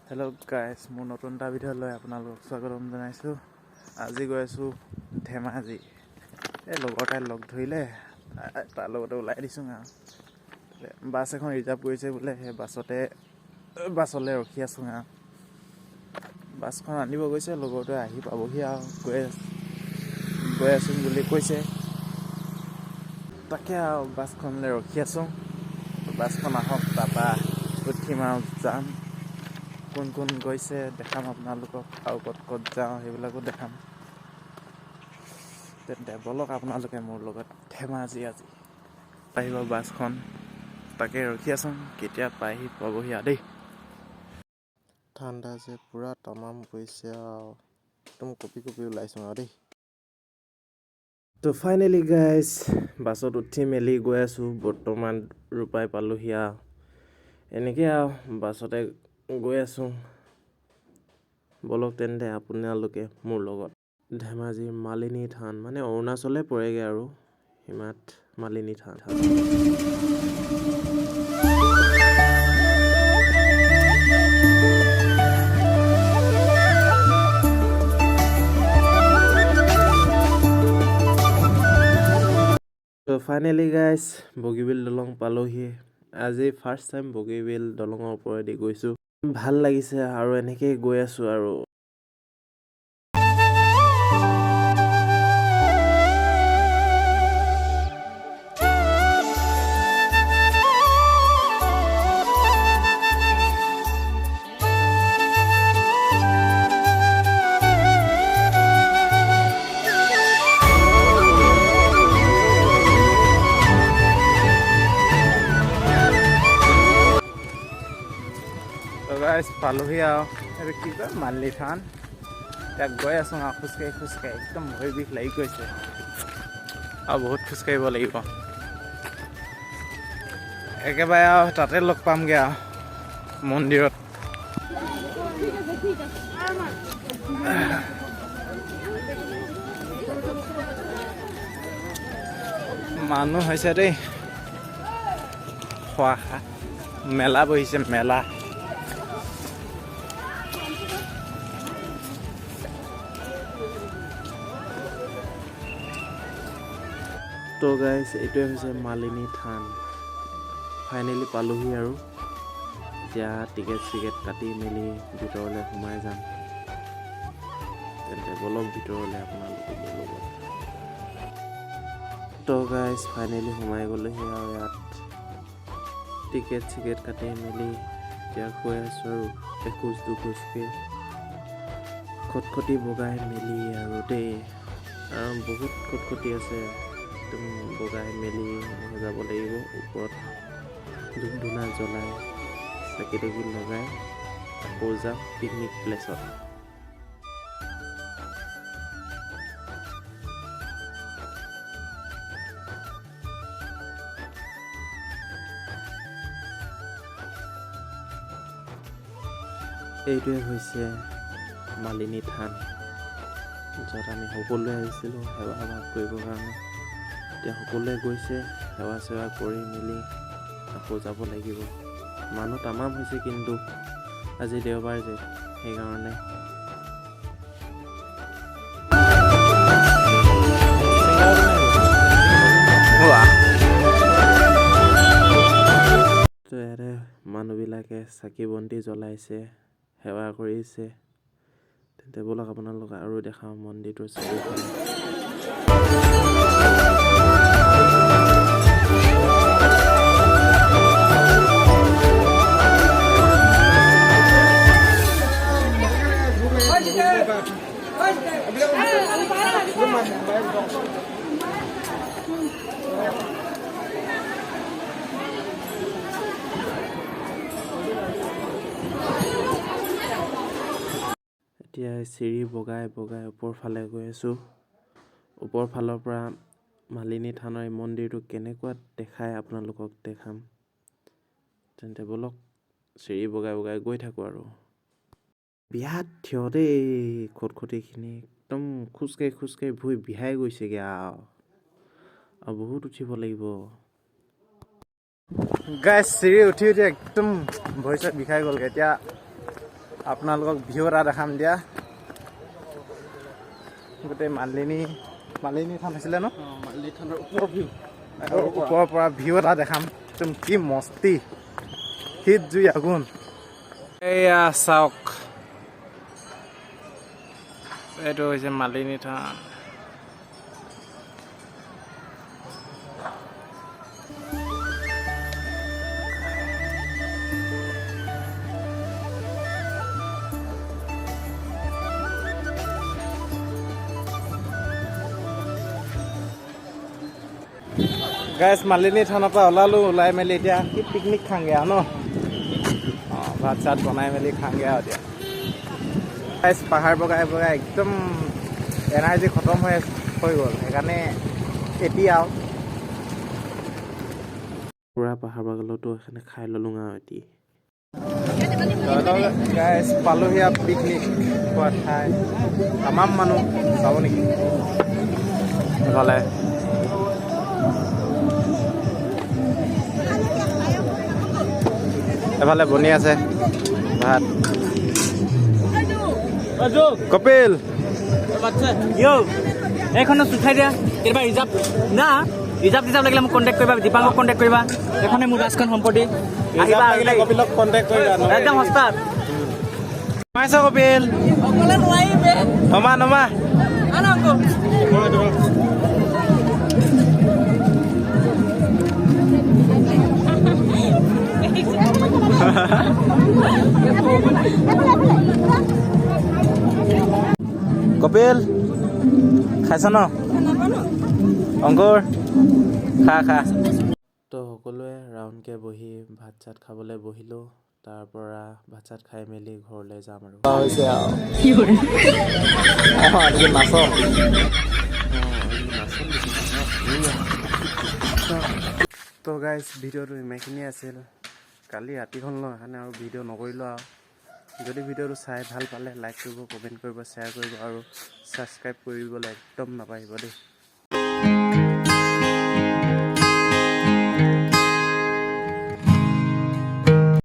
Hello' গাইছ, মোৰ নতুন এটা ভিডিঅ'লৈ আপোনালোকক স্বাগতম জনাইছোঁ। আজি গৈ আছোঁ ধেমাজি। এই লগৰ এটাই লগ ধৰিলে, তাৰ লগতে ওলাই দিছোঁ আৰু বাছ এখন ৰিজাৰ্ভ কৰিছে বোলে। সেই বাছলৈ ৰখি আছোঁ আৰু বাছখন আনিব গৈছে। লগৰটোৱে আহি পাবহি আৰু গৈ আছোঁ বুলি কৈছে। তাকে আৰু বাছখনলৈ ৰখি আছোঁ। বাছখন আহক, তাৰপৰা উঠিম আৰু যাম। কোন কোন গৈছে দেখাম আপোনালোকক, আৰু ক'ত ক'ত যাওঁ সেইবিলাকো দেখাম। তেন্তে ব'লক আপোনালোকে মোৰ লগত ধেমাজি আজি আহিব বাছখন। তাকে ৰখি আছোঁ, কেতিয়া পাইহি পাবহি আৰু দেই। ঠাণ্ডা যে পুৰা তামাম পৰিছে আৰু একদম কঁপি ওলাইছোঁ আৰু দেই। তো ফাইনেলি গাইজ, বাছত উঠি মেলি গৈ আছোঁ। বৰ্তমান ৰূপাই পালোহি আৰু এনেকৈ আৰু বাছতে গৈ আছোঁ। বলক তেন্তে আপোনালোকে মোৰ লগত ধেমাজিৰ মালিনী থান, মানে অৰুণাচলে পৰেগৈ আৰু সীমাত মালিনী থান। তো ফাইনেলি গাইজ, বগীবিল দলং পালোহি। আজি ফাৰ্ষ্ট টাইম বগীবিল দলঙৰ ওপৰেদি গৈছোঁ। ভাল লাগিছে আৰু এনেকেই গৈ আছোঁ আৰু পালোহি আৰু এইটো কি কয়, মালিনী থান। এতিয়া গৈ আছোঁ আৰু খোজকাঢ়ি একদম ভৰি বিষ লাগি গৈছে আৰু বহুত খোজকাঢ়িব লাগিব। একেবাৰে আৰু তাতে লগ পামগৈ আৰু মন্দিৰত। মানুহ হৈছে দেই, মেলা বহিছে, মেলা। তো গাইজ, এইটোৱে হৈছে মালিনী থান। ফাইনেলি পালোহি আৰু এতিয়া টিকেট কাটি মেলি ভিতৰলৈ সোমাই যাম। তেন্তে বলক ভিতৰলৈ আপোনালোকে মোৰ লগত। তো গাইজ, ফাইনেলি সোমাই গ'লোহি আৰু ইয়াত টিকেট কাটি মেলি এতিয়া গৈ আছোঁ আৰু এখোজ দুখোজকৈ খটখটি বগাই মেলি আৰু দেই, আৰু বহুত খটখটি আছে। একদম বগাই মেলি এনেকৈ যাব লাগিব। ওপৰত ধূপ ধূনা জ্বলাই চাকি তাকি লগাই আকৌ যাম পিকনিক প্লেচত। এইটোৱে হৈছে মালিনী থান, য'ত আমি সকলোৱে আহিছিলোঁ সেৱা কৰিবৰ কাৰণে। এতিয়া সকলোৱে গৈছে, সেৱা চেৱা কৰি মেলি আকৌ যাব লাগিব। মানুহ তামাম হৈছে, কিন্তু আজি দেওবাৰ যে সেইকাৰণে তো ইয়াতে মানুহবিলাকে চাকি বন্তি জ্বলাইছে, সেৱা কৰিছে। তেন্তে ব'লক আপোনালোক আৰু দেখাওঁ মন্দিৰটোৰ চাৰিওফালে। এতিয়া চিৰি বগাই ওপৰ ফালে গৈ আছোঁ। ওপৰ ফালৰ পৰা মালিনী থানৰ এই মন্দিৰটো কেনেকুৱা দেখায় আপোনালোকক দেখাম। তেন্তে ব'লক চিৰি বগাই গৈ থাকোঁ আৰু বিয়াত থিয় দেই। খটখটিখিনি একদম খোজকাঢ়ি ভৰি বিষাই গৈছেগৈ আৰু বহুত উঠিব লাগিব। গাইছ, চিৰি উঠি একদম ভৰি চৰি বিষাই গ'লগৈ। এতিয়া আপোনালোকক ভিউ এটা দেখাম দিয়া গোটেই মালিনী থান আছিলে ন মালিনী থানৰ ওপৰৰ ভিউ ওপৰৰ পৰা ভিউ এটা দেখাম একদম কি মস্তি শীত জুই আগুন এয়া চাওক এইটো হৈছে মালিনী থান গাইজ মালিনী থানৰ পৰা ওলালোঁ ওলাই মেলি এতিয়া কি পিকনিক খাওঁগৈ আৰু ন ভাত চাত বনাই মেলি খাওঁগৈ আৰু এতিয়া গাইজ পাহাৰ বগাই বগাই একদম এনাৰ্জি খতম হৈ গ'ল সেইকাৰণে এতিয়া আৰু পূৰা পাহাৰ বাগলতো এখানে খাই ল'লোঁ আৰু এতিয়া গাইজ পালোহি আৰু পিকনিক খোৱা ঠাই তামাম মানুহ চাব নেকি ভালে এফালে বনি আছে ভাত কপিল এইখন উঠাই দিয়া কেতিয়াবা ৰিজাৰ্ভ লাগিলে মোক কণ্টেক্ট কৰিবা দীপাংকক কণ্টেক্ট কৰিবা এইখনে মোৰ বাছখন সম্পত্তি আহিবা কপিলক কণ্টেক্ট কৰিবা একদম সস্তাত সোমাইছ কপিল নমা কপিল খাইছ ন অংকুৰ খা তো সকলোৱে ৰাউণ্ডকৈ বহি ভাত চাত খাবলৈ বহিলোঁ তাৰ পৰা ভাত চাত খাই মেলি ঘৰলৈ যাম আৰু হৈছে আৰু নাচ তো গাইজ ভিডিঅ'টো ইমানখিনিয়ে আছিল কালি ৰাতিখন লওঁ সেইকাৰণে আৰু ভিডিঅ' নকৰিলোঁ আৰু যদি ভিডিঅ'টো চাই ভাল পালে লাইক কৰিব কমেণ্ট কৰিব শ্বেয়াৰ কৰিব আৰু ছাবস্ক্ৰাইব কৰিবলৈ একদম নাপাহৰিব দেই